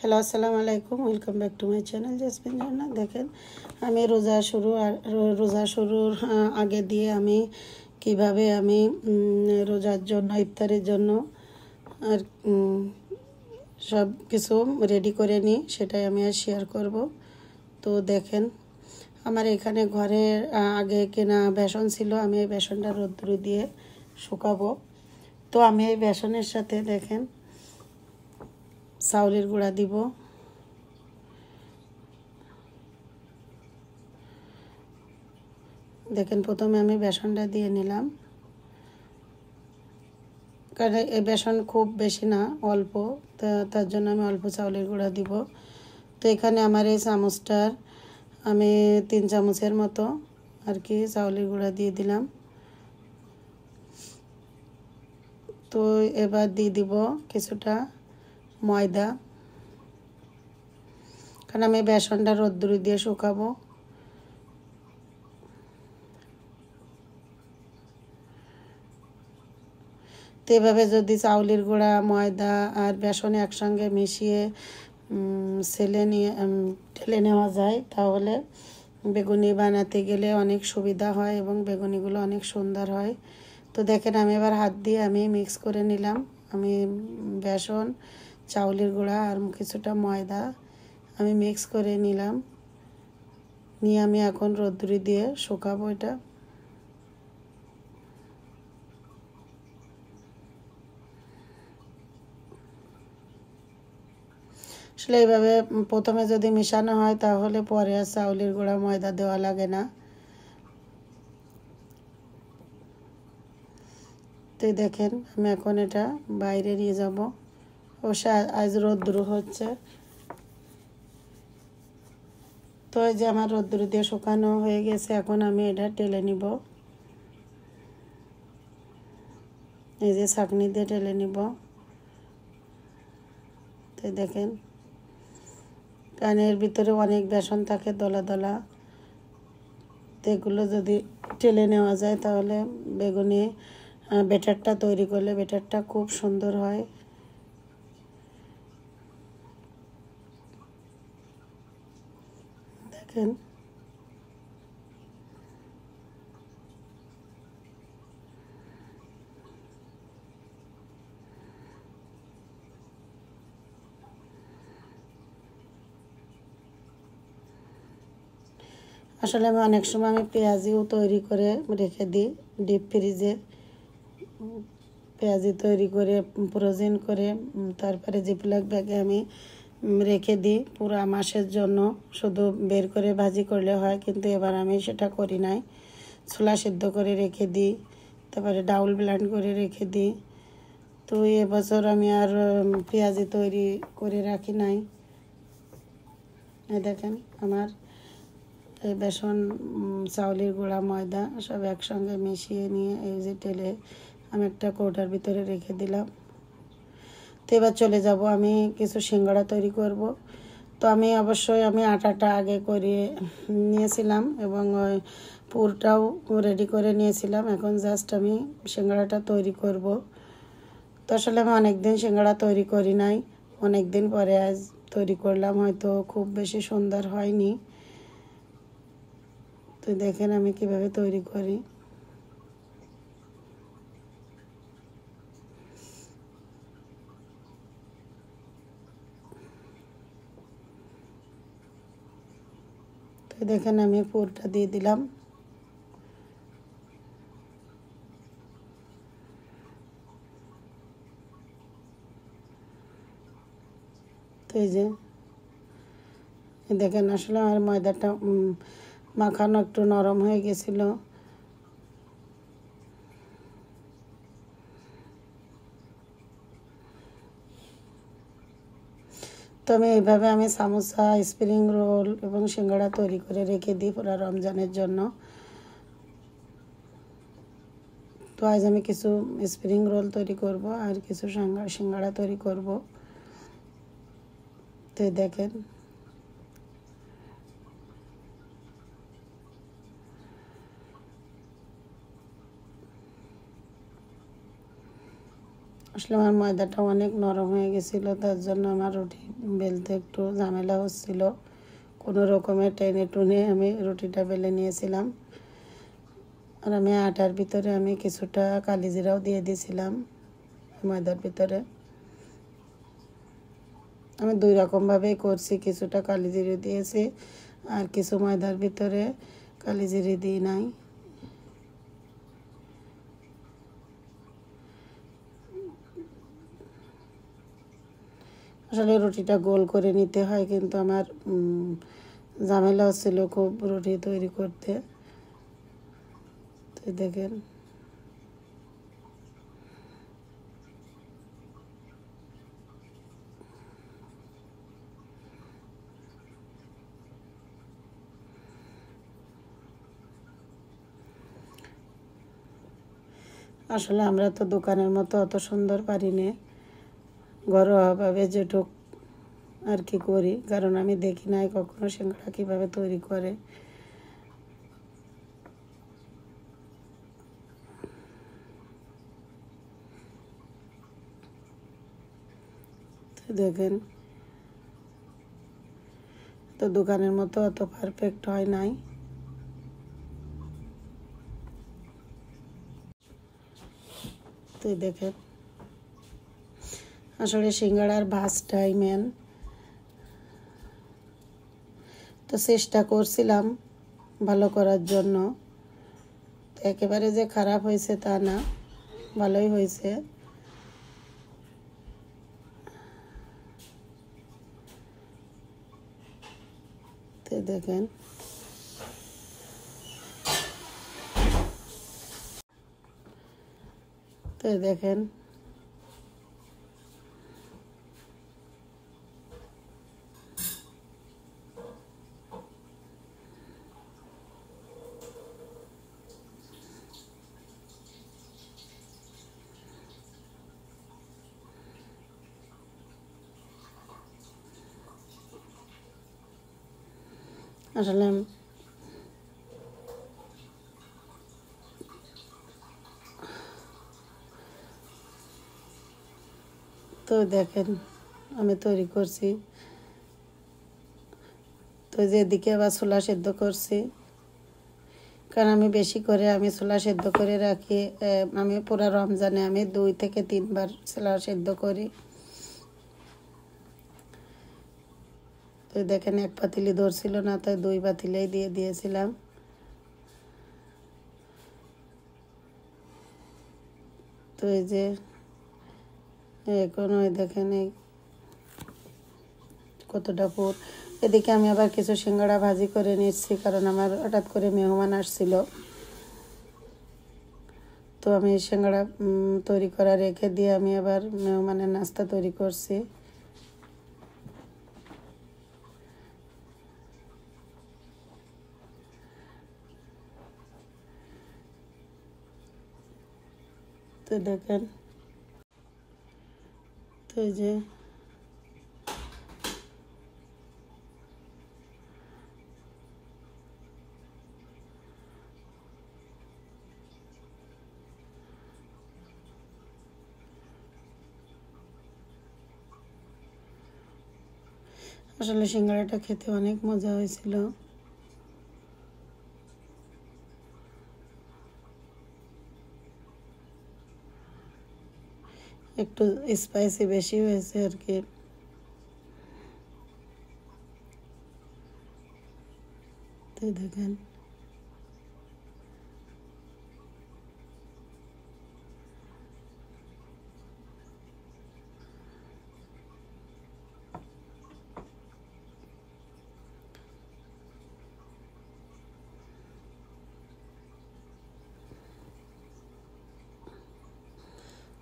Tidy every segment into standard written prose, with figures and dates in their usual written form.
Hello, আসসালামু আলাইকুম। Welcome back to my channel jasmine জান্নাত। দেখেন আমি রোজা শুরুর আগে দিয়ে আমি কিভাবে আমি রোজার জন্য ইফতারের জন্য আর সব কিছু রেডি করে নিই, সেটাই আমি আর শেয়ার করব। তো দেখেন আমার এখানে ঘরে আগে কেনা বেসন ছিল, আমি এই বেসনটা রোদ্দুরে দিয়ে শুকাবো। তো আমি এই বেসনের সাথে দেখেন চাউলের গুঁড়া দিব, দেখেন প্রথমে আমি বেসনটা দিয়ে নিলাম, কারণ এই বেসন খুব বেশি না, অল্প, তার জন্য আমি অল্প চাউলের গুঁড়া দিব। তো এখানে আমার এই চামচটার আমি 3 চামচের মতো আর কি চাউলের গুঁড়া দিয়ে দিলাম। তো এবার দিয়ে দিব কিছুটা ময়দা, কারণ আমি বেসনটা রোদ্দুরে দিয়ে শুকাবো। তো এভাবে যদি চাউলের গুঁড়া, ময়দা আর বেসন একসঙ্গে মিশিয়ে ঢেলে নেওয়া যায়, তাহলে বেগুনি বানাতে গেলে অনেক সুবিধা হয় এবং বেগুনিগুলো অনেক সুন্দর হয়। তো দেখেন আমি এবার হাত দিয়ে আমি মিক্স করে নিলাম। আমি বেসন, চাউলের গুঁড়া আর কিছুটা ময়দা আমি মিক্স করে নিলাম, নিয়ে আমি এখন রোদ্দুরে দিয়ে শুকাবো এটা। আসলে এইভাবে প্রথমে যদি মেশানো হয় তাহলে পরে আর চাউলের গুঁড়া, ময়দা দেওয়া লাগে না। তো দেখেন আমি এখন এটা বাইরে নিয়ে যাব। অবশ্য আজ রোদ্দুর হচ্ছে। তো এই যে আমার রোদ্দুর দিয়ে শুকানো হয়ে গেছে, এখন আমি এটা টেলে নিব। এই যে ছাঁকনি দিয়ে টেলে নিব। তো দেখেন কারণ এর ভিতরে অনেক বেসন থাকে দলা দলা, তো এগুলো যদি টেলে নেওয়া যায় তাহলে বেগুনি ব্যাটারটা তৈরি করলে ব্যাটারটা খুব সুন্দর হয়। দেখেন আসলে আমি অনেক সময় আমি পেঁয়াজিও তৈরি করে রেখে দিই ডিপ ফ্রিজে। পেঁয়াজি তৈরি করে ফ্রোজেন করে তারপরে জিপলক ব্যাগে আমি রেখে দিই পুরো মাসের জন্য। শুধু বের করে ভাজি করলে হয়, কিন্তু এবার আমি সেটা করি নাই। ছোলা সিদ্ধ করে রেখে দিই, তারপরে ডাউল ব্লেন্ড করে রেখে দিই। তো এবছর আমি আর পেঁয়াজি তৈরি করে রাখি নাই। দেখেন আমার এই বেসন, চাউলের গুঁড়া, ময়দা সব একসঙ্গে মিশিয়ে নিয়ে এই যে টেলে আমি একটা কৌটার ভিতরে রেখে দিলাম। তো এবার চলে যাব, আমি কিছু সিঙ্গাড়া তৈরি করব। তো আমি অবশ্যই আটাটা আগে করে নিয়েছিলাম এবং ওই পুরটাও রেডি করে নিয়েছিলাম। এখন জাস্ট আমি সিঙ্গাড়াটা তৈরি করব। তো আসলে আমি অনেক দিন সিঙ্গাড়া তৈরি করি নাই, অনেক দিন পরে আজ তৈরি করলাম, হয়তো খুব বেশি সুন্দর হয়নি। তো দেখেন আমি কিভাবে তৈরি করি। তো দেখেন আমি পুরটা দিয়ে দিলাম। তো এই যে দেখেন আসলে আমার ময়দাটা মাখানো একটু নরম হয়ে গেছিল। তো এইভাবে আমি সামোসা, স্প্রিং রোল এবং সিঙ্গাড়া তৈরি করে রেখে দিই পুরো রমজানের জন্য। তো আজ আমি কিছু স্প্রিং রোল তৈরি করব আর কিছু সিঙ্গাড়া তৈরি করব। তো দেখেন আসলে আমার ময়দাটা অনেক নরম হয়ে গেছিলো, তার জন্য আমার রুটি বেলতে একটু ঝামেলা হচ্ছিল। কোনো রকমের টেনে টুনে আমি রুটিটা বেলে নিয়েছিলাম। আর আমি আটার ভিতরে আমি কিছুটা কালিজিরাও দিয়ে দিয়েছিলাম ময়দার ভিতরে। আমি দুই রকমভাবেই করছি, কিছুটা কালিজিরে দিয়েছি আর কিছু ময়দার ভিতরে কালিজিরে দিই নাই। আসলে রুটিটা গোল করে নিতে হয়, কিন্তু আমার ঝামেলা হচ্ছিল খুব রুটি তৈরি করতে। তো দেখেন আসলে আমরা তো দোকানের মতো অত সুন্দর পারি না, ঘরোয়াভাবে যেটুক আর কি করি, কারণ আমি দেখি নাই কখনো সিঙ্গাড়া কীভাবে তৈরি করে। তো দেখেন তো দোকানের মতো অত পারফেক্ট হয় নাই। তো দেখেন আসলে সিঙ্গাড়ার ভাজটাই মেন। তো চেষ্টা করছিলাম ভালো করার জন্য, একেবারে যে খারাপ হয়েছে তা না, ভালোই হয়েছে। তো দেখেন তো দেখেন আসলে তো দেখেন আমি তৈরি করছি। তো যেদিকে আবার ছোলা সেদ্ধ করছি, কারণ আমি বেশি করে আমি ছোলা সেদ্ধ করে রাখি। আমি পুরো রমজানে আমি 2 থেকে 3 বার ছোলা সেদ্ধ করি। তো দেখেন এক পাতিলি ধরছিল না, তাই 2 পাতিলেই দিয়ে দিয়েছিলাম। তো এই যে এখন ওই দেখেন এই কতটা পুর। এদিকে আমি আবার কিছু সিঙ্গাড়া ভাজি করে নিচ্ছি, কারণ আমার হঠাৎ করে মেহমান আসছিল। তো আমি সিঙ্গাড়া তৈরি করা রেখে দিয়ে আমি আবার মেহমানের নাস্তা তৈরি করছি। তো দেখেন তো এই যে আসলে সিঙ্গাড়াটা খেতে অনেক মজা হয়েছিল। একটু স্পাইসি বেশি হয়েছে আর কি। তো দেখেন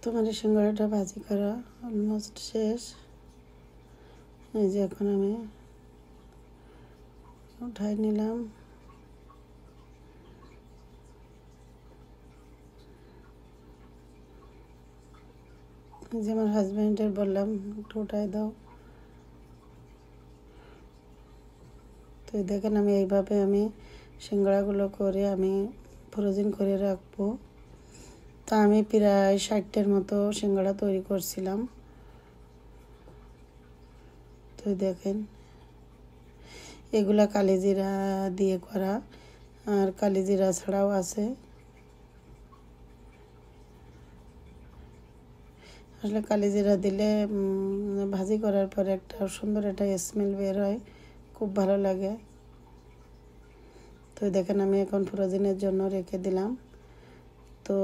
তোমার সিঙ্গাড়াটা ভাজি করা অলমোস্ট শেষ। এই যে এখন আমি উঠাই নিলাম। যে আমার হাজব্যান্ডের বললাম একটু উঠাই দাও। তো দেখেন আমি এইভাবে আমি সিঙ্গাড়াগুলো করে আমি ফ্রোজেন করে রাখবো। তো আমি প্রায় 60টার মতো সিঙ্গাড়া তৈরি করছিলাম। তো দেখেন এগুলা কালিজিরা দিয়ে করা, আর কালিজিরা ছাড়াও আছে। আসলে কালিজিরা দিলে ভাজি করার পরে একটা সুন্দর একটা স্মেল বের হয়, খুব ভালো লাগে। তো দেখেন আমি এখন ফ্রোজেনের জন্য রেখে দিলাম। তো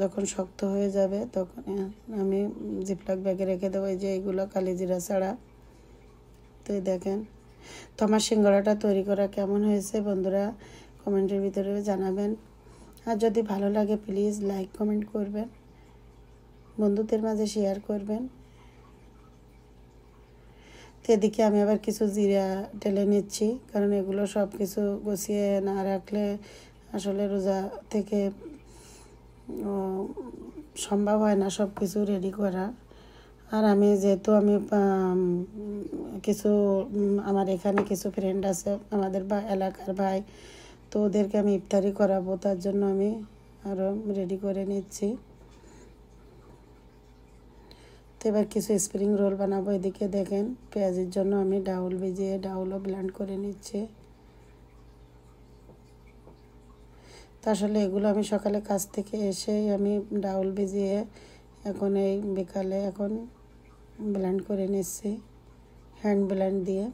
যখন শক্ত হয়ে যাবে তখন আমি জিপলক ব্যাগে রেখে দেবো। এই যে এইগুলো কালিজিরা ছাড়া। তো দেখেন, তো আমার সিঙ্গাড়াটা তৈরি করা কেমন হয়েছে বন্ধুরা কমেন্টের ভিতরে জানাবেন। আর যদি ভালো লাগে প্লিজ লাইক কমেন্ট করবেন, বন্ধুদের মাঝে শেয়ার করবেন। তো এদিকে আমি আবার কিছু জিরা ঢেলে নিচ্ছি, কারণ এগুলো সব কিছু গুছিয়ে না রাখলে আসলে রোজা থেকে সম্ভব হয় না সব কিছু রেডি করা। আর আমি যেহেতু আমি কিছু আমার এখানে কিছু ফ্রেন্ড আছে আমাদের এলাকার ভাই, তো ওদেরকে আমি ইফতারি করাবো, তার জন্য আমি আরও রেডি করে নিচ্ছি। তো এবার কিছু স্প্রিং রোল বানাবো। এদিকে দেখেন পেঁয়াজের জন্য আমি ডাউল ভিজিয়ে ডাউলও ব্লেন্ড করে নিচ্ছি। তো আসলে এগুলো আমি সকালে কাজ থেকে এসেই আমি ডাউল ভিজিয়ে এখন এই বিকালে এখন ব্লেন্ড করে নিচ্ছি হ্যান্ড ব্লেন্ড দিয়ে।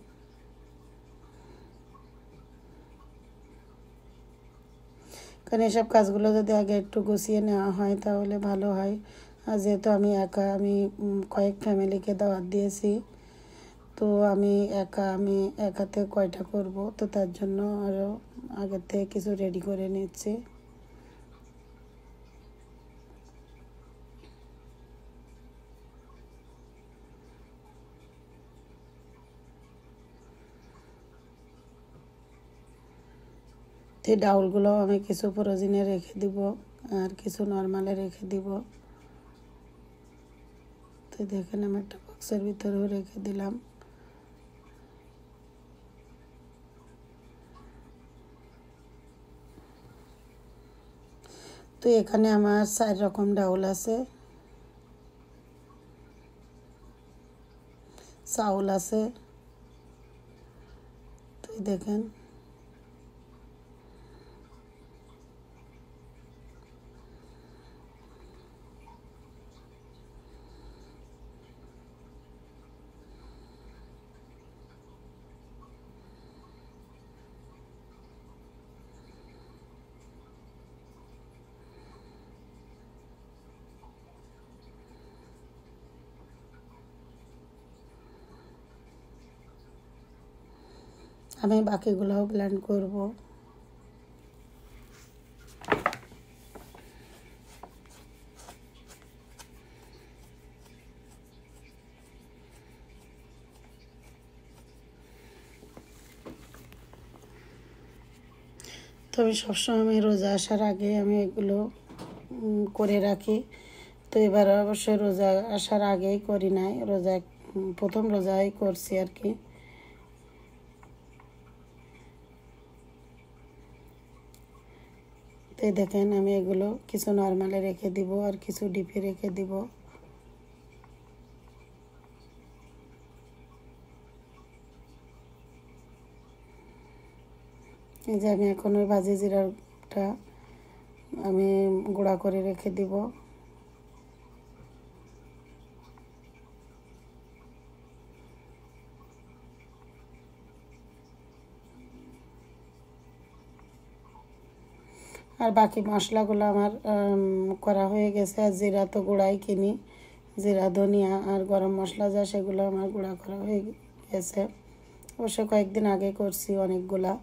কারণ এসব কাজগুলো যদি আগে একটু গুছিয়ে নেওয়া হয় তাহলে ভালো হয়। আর যেহেতু আমি একা, আমি কয়েক ফ্যামিলিকে দাওয়াত দিয়েছি, তো আমি একাতে কয়টা করব, তো তার জন্য আরও আগের থেকে কিছু রেডি করে নিচ্ছি। তো এই ডাউলগুলো আমি কিছু ফ্রোজেনে রেখে দিব আর কিছু নর্মালে রেখে দিব। তো দেখেন আমি একটা বক্সের ভিতরেও রেখে দিলাম। তো এখানে আমার 4 রকম ডাউল আছে, চাউল আছে। তো দেখেন আমি বাকিগুলোও ব্লেন্ড করব। তো আমি সবসময় আমি রোজা আসার আগে আমি এগুলো করে রাখি। তো এবার অবশ্যই রোজা আসার আগেই করি নাই, রোজা প্রথম রোজাই করছি আর কি। তো দেখেন আমি এগুলো কিছু নর্মালে রেখে দিব আর কিছু ডিপে রেখে দিব। এই যে আমি এখন ওই ভাজি জিরাটা আমি গুঁড়া করে রেখে দিব। আর বাকি মশলাগুলো আমার করা হয়ে গেছে। আর জিরা তো গুঁড়াই কিনি, জিরা ধনিয়া আর গরম মশলা যা সেগুলো আমার গুঁড়া করা হয়ে গেছে। অবশ্য কয়েকদিন আগে করছি অনেকগুলা।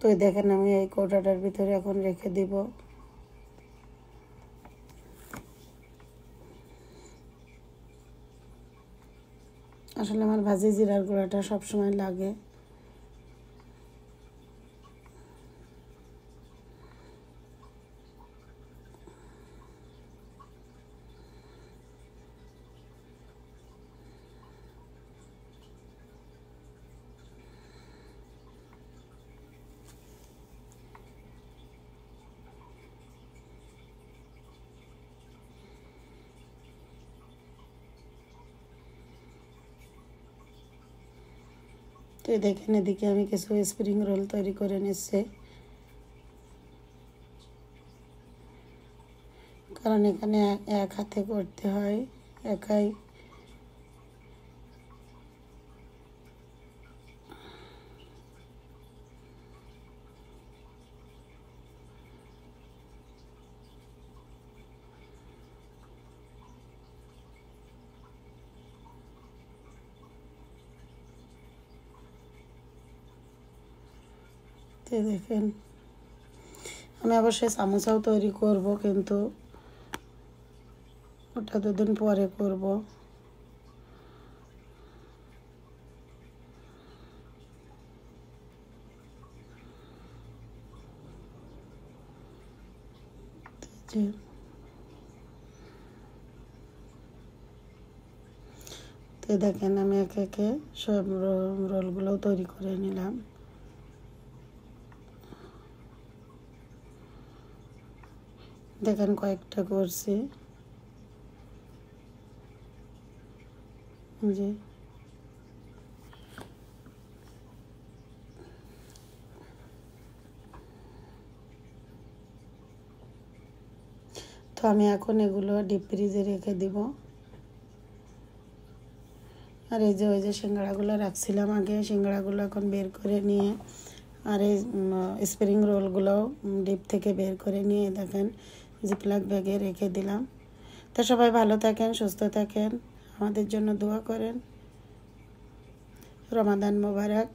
তো দেখেন আমি এই কৌটাটার ভিতরে এখন রেখে দিব। আসলে আমার ভাজি জিরার গুঁড়াটা সবসময় লাগে। তো দেখেন এদিকে আমি কিছু স্প্রিং রোল তৈরি করে নিচ্ছি, কারণ এখানে এক হাতে করতে হয়, একাই। তো দেখেন আমি অবশ্যই সামোসাও তৈরি করব, কিন্তু ওটা দুদিন পরে করব। তো দেখেন আমি একে একে সব রোলগুলো তৈরি করে নিলাম। দেখেন কয়েকটা করছি, জি। তো আমি এখন এগুলো ডিপ ফ্রিজে রেখে দিব। আর এই যে ওই যে সিঙ্গাড়াগুলো রাখছিলাম আগে, সিঙ্গাড়াগুলো এখন বের করে নিয়ে, আর এই স্প্রিং রোলগুলো ডিপ থেকে বের করে নিয়ে দেখেন জিপলক ব্যাগে রেখে দিলাম। তো সবাই ভালো থাকেন, সুস্থ থাকেন, আমাদের জন্য দোয়া করেন। রমাদান মোবারক।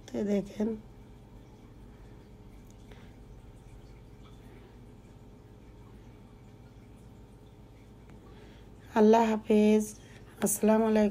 তো দেখেন আল্লাহ হাফেজ, আসসালামু আলাইকুম।